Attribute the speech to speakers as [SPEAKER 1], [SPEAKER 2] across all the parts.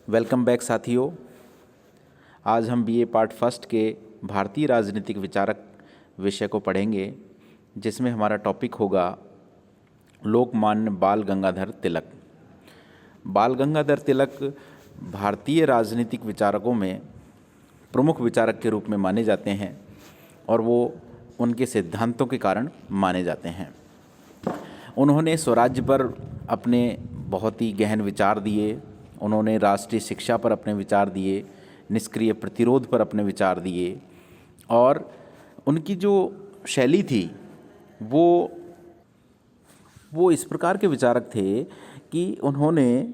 [SPEAKER 1] Welcome back साथियों। आज हम बीए पार्ट फर्स्ट के भारतीय राजनीतिक विचारक विषय को पढ़ेंगे, जिसमें हमारा टॉपिक होगा लोकमान्य बाल गंगाधर तिलक। बाल गंगाधर तिलक भारतीय राजनीतिक विचारकों में प्रमुख विचारक के रूप में माने जाते हैं और वो उनके सिद्धांतों के कारण माने जाते हैं। उन्होंने स्वराज्य पर अपने बहुत ही गहन विचार दिए, उन्होंने राष्ट्रीय शिक्षा पर अपने विचार दिए, निष्क्रिय प्रतिरोध पर अपने विचार दिए और उनकी जो शैली थी वो इस प्रकार के विचारक थे कि उन्होंने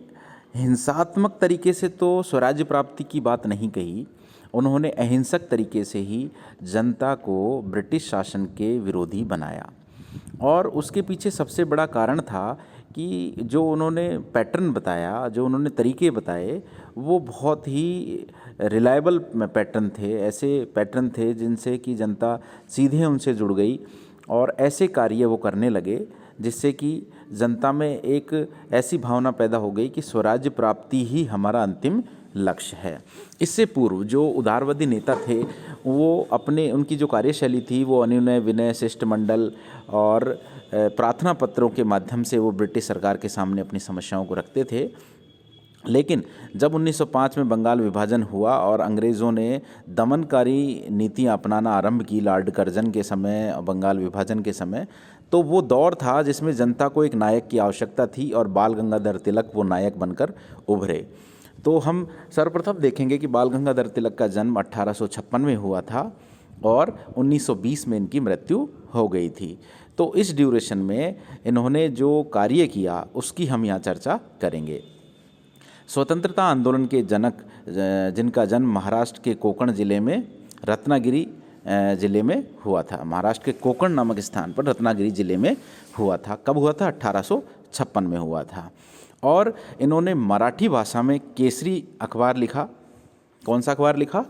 [SPEAKER 1] हिंसात्मक तरीके से तो स्वराज्य प्राप्ति की बात नहीं कही, उन्होंने अहिंसक तरीके से ही जनता को ब्रिटिश शासन के विरोधी बनाया। और उसके पीछे सबसे बड़ा कारण था कि जो उन्होंने पैटर्न बताया, जो उन्होंने तरीके बताए, वो बहुत ही रिलायबल पैटर्न थे। ऐसे पैटर्न थे जिनसे कि जनता सीधे उनसे जुड़ गई और ऐसे कार्य वो करने लगे जिससे कि जनता में एक ऐसी भावना पैदा हो गई कि स्वराज्य प्राप्ति ही हमारा अंतिम लक्ष्य है। इससे पूर्व जो उदारवादी नेता थे वो उनकी जो कार्यशैली थी वो अनुनय विनय शिष्टमंडल और प्रार्थना पत्रों के माध्यम से वो ब्रिटिश सरकार के सामने अपनी समस्याओं को रखते थे। लेकिन जब 1905 में बंगाल विभाजन हुआ और अंग्रेज़ों ने दमनकारी नीतियाँ अपनाना आरंभ की लॉर्ड कर्जन के समय, बंगाल विभाजन के समय, तो वो दौर था जिसमें जनता को एक नायक की आवश्यकता थी और बाल गंगाधर तिलक वो नायक बनकर उभरे। तो हम सर्वप्रथम देखेंगे कि बाल गंगाधर तिलक का जन्म 1856 में हुआ था और 1920 में इनकी मृत्यु हो गई थी। तो इस ड्यूरेशन में इन्होंने जो कार्य किया उसकी हम यहाँ चर्चा करेंगे। स्वतंत्रता आंदोलन के जनक, जिनका जन्म महाराष्ट्र के कोकण जिले में रत्नागिरी जिले में हुआ था, महाराष्ट्र के कोकण नामक स्थान पर रत्नागिरी जिले में हुआ था। कब हुआ था? 1856 में हुआ था। और इन्होंने मराठी भाषा में केसरी अखबार लिखा। कौन सा अखबार लिखा?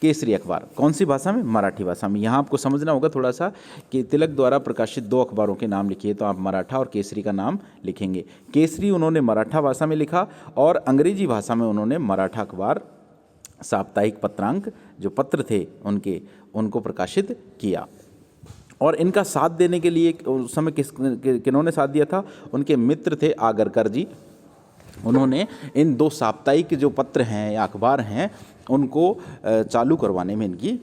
[SPEAKER 1] केसरी अखबार। कौन सी भाषा में? मराठी भाषा में। यहाँ आपको समझना होगा थोड़ा सा कि तिलक द्वारा प्रकाशित 2 अखबारों के नाम लिखिए, तो आप मराठा और केसरी का नाम लिखेंगे। केसरी उन्होंने मराठा भाषा में लिखा और अंग्रेजी भाषा में उन्होंने मराठा अखबार, साप्ताहिक पत्रांक जो पत्र थे उनको प्रकाशित किया। और इनका साथ देने के लिए उस समय किन्होंने साथ दिया था? उनके मित्र थे आगरकर जी। उन्होंने इन 2 साप्ताहिक जो पत्र हैं या अखबार हैं उनको चालू करवाने में इनकी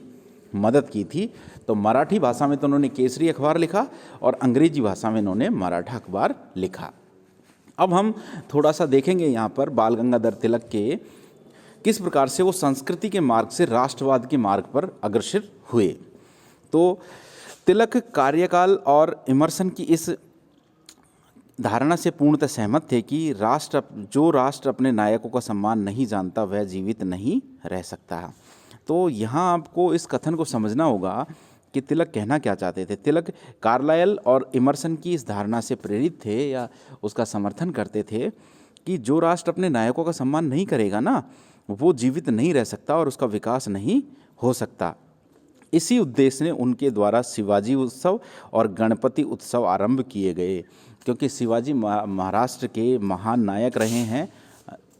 [SPEAKER 1] मदद की थी। तो मराठी भाषा में तो उन्होंने केसरी अखबार लिखा और अंग्रेजी भाषा में इन्होंने मराठा अखबार लिखा। अब हम थोड़ा सा देखेंगे यहाँ पर बाल गंगाधर तिलक के किस प्रकार से वो संस्कृति के मार्ग से राष्ट्रवाद के मार्ग पर अग्रसर हुए। तो तिलक कार्यकाल और इमर्सन की इस धारणा से पूर्णतः सहमत थे कि जो राष्ट्र अपने नायकों का सम्मान नहीं जानता वह जीवित नहीं रह सकता। तो यहाँ आपको इस कथन को समझना होगा कि तिलक कहना क्या चाहते थे। तिलक कार्लाइल और इमर्सन की इस धारणा से प्रेरित थे या उसका समर्थन करते थे कि जो राष्ट्र अपने नायकों का सम्मान नहीं करेगा ना, वो जीवित नहीं रह सकता और उसका विकास नहीं हो सकता। इसी उद्देश्य ने उनके द्वारा शिवाजी उत्सव और गणपति उत्सव आरंभ किए गए, क्योंकि शिवाजी महाराष्ट्र के महान नायक रहे हैं,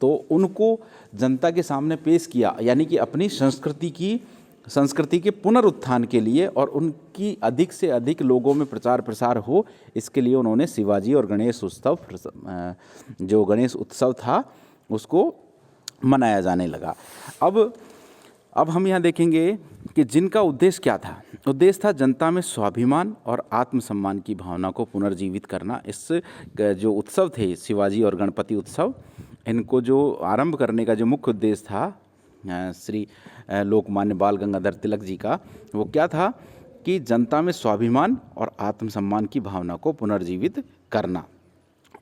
[SPEAKER 1] तो उनको जनता के सामने पेश किया, यानी कि अपनी संस्कृति के पुनरुत्थान के लिए और उनकी अधिक से अधिक लोगों में प्रचार प्रसार हो, इसके लिए उन्होंने शिवाजी और गणेश उत्सव, जो गणेश उत्सव था, उसको मनाया जाने लगा। अब हम यहाँ देखेंगे कि जिनका उद्देश्य क्या था। उद्देश्य था जनता में स्वाभिमान और आत्मसम्मान की भावना को पुनर्जीवित करना। इस जो उत्सव थे शिवाजी और गणपति उत्सव, इनको जो आरंभ करने का जो मुख्य उद्देश्य था श्री लोकमान्य बाल गंगाधर तिलक जी का, वो क्या था कि जनता में स्वाभिमान और आत्मसम्मान की भावना को पुनर्जीवित करना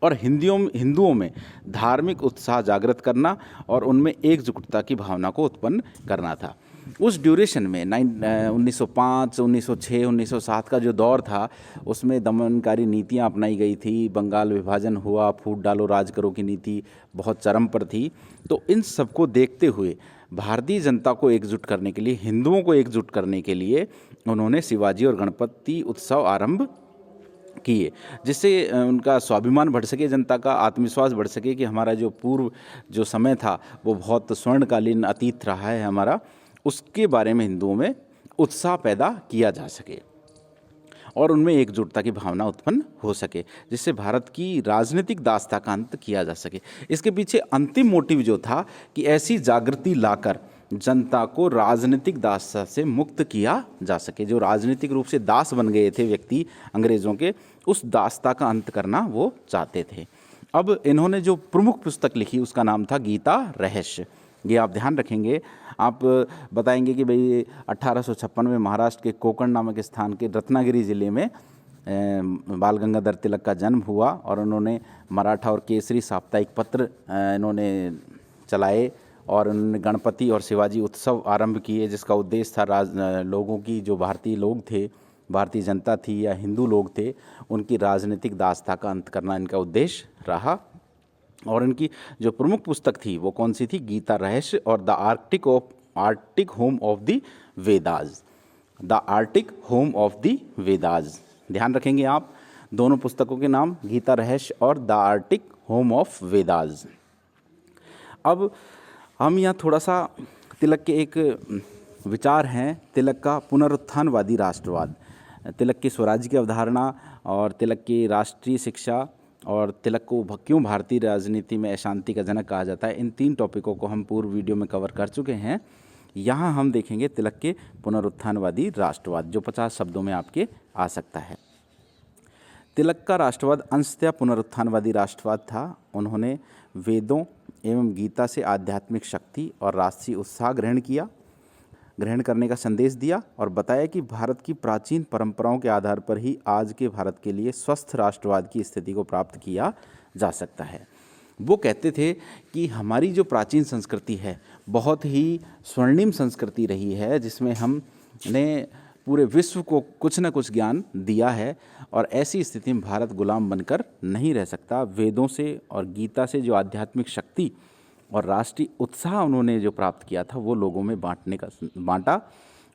[SPEAKER 1] और हिंदुओं में धार्मिक उत्साह जागृत करना और उनमें एकजुटता की भावना को उत्पन्न करना था। उस ड्यूरेशन में 1905, 1906, 1907 का जो दौर था उसमें दमनकारी नीतियां अपनाई गई थी। बंगाल विभाजन हुआ, फूट डालो राज करो की नीति बहुत चरम पर थी। तो इन सबको देखते हुए भारतीय जनता को एकजुट करने के लिए, हिंदुओं को एकजुट करने के लिए उन्होंने शिवाजी और गणपति उत्सव आरंभ किए, जिससे उनका स्वाभिमान बढ़ सके, जनता का आत्मविश्वास बढ़ सके कि हमारा जो पूर्व जो समय था वो बहुत स्वर्णकालीन अतीत रहा है हमारा, उसके बारे में हिंदुओं में उत्साह पैदा किया जा सके और उनमें एकजुटता की भावना उत्पन्न हो सके, जिससे भारत की राजनीतिक दास्ता का अंत किया जा सके। इसके पीछे अंतिम मोटिव जो था कि ऐसी जागृति लाकर जनता को राजनीतिक दास्ता से मुक्त किया जा सके। जो राजनीतिक रूप से दास बन गए थे व्यक्ति अंग्रेज़ों के, उस दास्ता का अंत करना वो चाहते थे। अब इन्होंने जो प्रमुख पुस्तक लिखी उसका नाम था गीता रहस्य। ये आप ध्यान रखेंगे, आप बताएंगे कि भाई 1856 में महाराष्ट्र के कोकण नामक स्थान के रत्नागिरी ज़िले में बाल गंगाधर तिलक का जन्म हुआ और उन्होंने मराठा और केसरी साप्ताहिक पत्र इन्होंने चलाए और उन्होंने गणपति और शिवाजी उत्सव आरंभ किए, जिसका उद्देश्य था लोगों की, जो भारतीय लोग थे, भारतीय जनता थी या हिंदू लोग थे, उनकी राजनीतिक दास्ता का अंत करना इनका उद्देश्य रहा। और इनकी जो प्रमुख पुस्तक थी वो कौन सी थी? गीता रहस्य और the Arctic home of the Vedas. The Arctic home of the Vedas, ध्यान रखेंगे आप दोनों पुस्तकों के नाम, गीता रहस्य और the Arctic home of Vedas. अब हम यहाँ थोड़ा सा तिलक के एक विचार हैं, तिलक का पुनरुत्थानवादी राष्ट्रवाद, तिलक की स्वराज्य की अवधारणा और तिलक की राष्ट्रीय शिक्षा और तिलक को क्यों भारतीय राजनीति में अशांति का जनक कहा जाता है, इन 3 टॉपिकों को हम पूर्व वीडियो में कवर कर चुके हैं। यहाँ हम देखेंगे तिलक के पुनरुत्थानवादी राष्ट्रवाद, जो 50 शब्दों में आपके आ सकता है। तिलक का राष्ट्रवाद अंशतः पुनरुत्थानवादी राष्ट्रवाद था। उन्होंने वेदों एवं गीता से आध्यात्मिक शक्ति और राष्ट्रीय उत्साह ग्रहण करने का संदेश दिया और बताया कि भारत की प्राचीन परंपराओं के आधार पर ही आज के भारत के लिए स्वस्थ राष्ट्रवाद की स्थिति को प्राप्त किया जा सकता है। वो कहते थे कि हमारी जो प्राचीन संस्कृति है बहुत ही स्वर्णिम संस्कृति रही है, जिसमें हमने पूरे विश्व को कुछ न कुछ ज्ञान दिया है और ऐसी स्थिति में भारत गुलाम बनकर नहीं रह सकता। वेदों से और गीता से जो आध्यात्मिक शक्ति और राष्ट्रीय उत्साह उन्होंने जो प्राप्त किया था वो लोगों में बांटा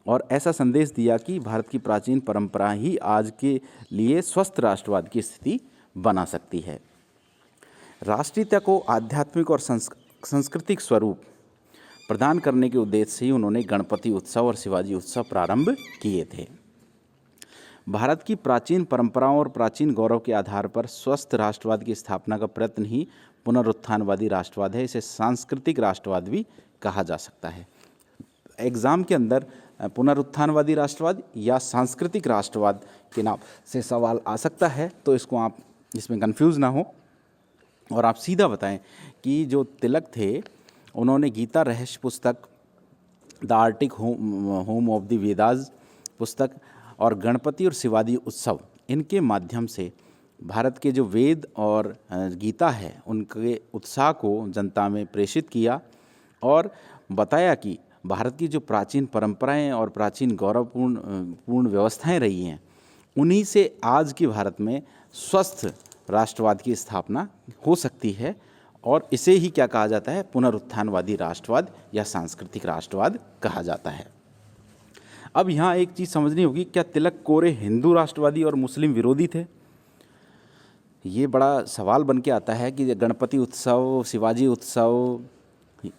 [SPEAKER 1] और ऐसा संदेश दिया कि भारत की प्राचीन परंपरा ही आज के लिए स्वस्थ राष्ट्रवाद की स्थिति बना सकती है। राष्ट्रीयता को आध्यात्मिक और सांस्कृतिक स्वरूप प्रदान करने के उद्देश्य से ही उन्होंने गणपति उत्सव और शिवाजी उत्सव प्रारंभ किए थे। भारत की प्राचीन परंपराओं और प्राचीन गौरव के आधार पर स्वस्थ राष्ट्रवाद की स्थापना का प्रयत्न ही पुनरुत्थानवादी राष्ट्रवाद है। इसे सांस्कृतिक राष्ट्रवाद भी कहा जा सकता है। एग्ज़ाम के अंदर पुनरुत्थानवादी राष्ट्रवाद या सांस्कृतिक राष्ट्रवाद के नाम से सवाल आ सकता है, तो इसको आप इसमें कंफ्यूज ना हो और आप सीधा बताएं कि जो तिलक थे उन्होंने गीता रहस्य पुस्तक, the Arctic home of the Vedas पुस्तक और गणपति और शिवाजी उत्सव, इनके माध्यम से भारत के जो वेद और गीता है उनके उत्साह को जनता में प्रेषित किया और बताया कि भारत की जो प्राचीन परंपराएं और प्राचीन गौरवपूर्ण व्यवस्थाएं रही हैं, उन्हीं से आज के भारत में स्वस्थ राष्ट्रवाद की स्थापना हो सकती है और इसे ही क्या कहा जाता है? पुनरुत्थानवादी राष्ट्रवाद या सांस्कृतिक राष्ट्रवाद कहा जाता है। अब यहाँ एक चीज़ समझनी होगी, क्या तिलक कोरे हिंदू राष्ट्रवादी और मुस्लिम विरोधी थे? ये बड़ा सवाल बन के आता है कि गणपति उत्सव, शिवाजी उत्सव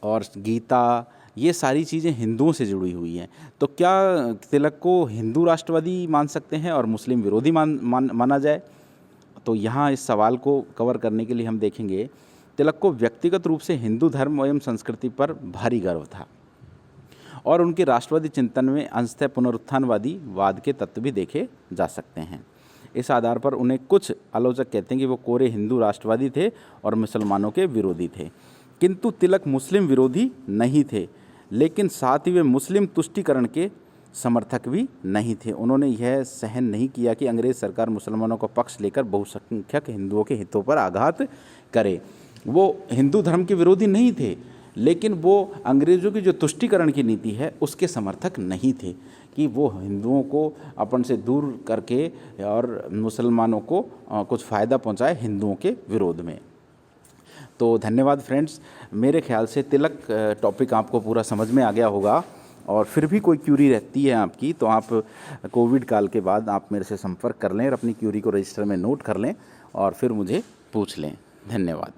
[SPEAKER 1] और गीता, ये सारी चीज़ें हिंदुओं से जुड़ी हुई हैं, तो क्या तिलक को हिंदू राष्ट्रवादी मान सकते हैं और मुस्लिम विरोधी माना जाए? तो यहाँ इस सवाल को कवर करने के लिए हम देखेंगे तिलक को व्यक्तिगत रूप से हिंदू धर्म एवं संस्कृति पर भारी गर्व था और उनके राष्ट्रवादी चिंतन में अंशतः पुनरुत्थानवादी वाद के तत्व भी देखे जा सकते हैं। इस आधार पर उन्हें कुछ आलोचक कहते हैं कि वो कोरे हिंदू राष्ट्रवादी थे और मुसलमानों के विरोधी थे, किंतु तिलक मुस्लिम विरोधी नहीं थे, लेकिन साथ ही वे मुस्लिम तुष्टीकरण के समर्थक भी नहीं थे। उन्होंने यह सहन नहीं किया कि अंग्रेज सरकार मुसलमानों का पक्ष लेकर बहुसंख्यक हिंदुओं के हितों पर आघात करे। वो हिंदू धर्म के विरोधी नहीं थे, लेकिन वो अंग्रेज़ों की जो तुष्टीकरण की नीति है उसके समर्थक नहीं थे कि वो हिंदुओं को अपन से दूर करके और मुसलमानों को कुछ फ़ायदा पहुंचाए हिंदुओं के विरोध में। तो धन्यवाद फ्रेंड्स, मेरे ख्याल से तिलक टॉपिक आपको पूरा समझ में आ गया होगा
[SPEAKER 2] और फिर भी कोई क्यूरी रहती है आपकी तो आप कोविड काल के बाद आप मेरे से संपर्क कर लें और अपनी क्यूरी को रजिस्टर में नोट कर लें और फिर मुझे पूछ लें। धन्यवाद।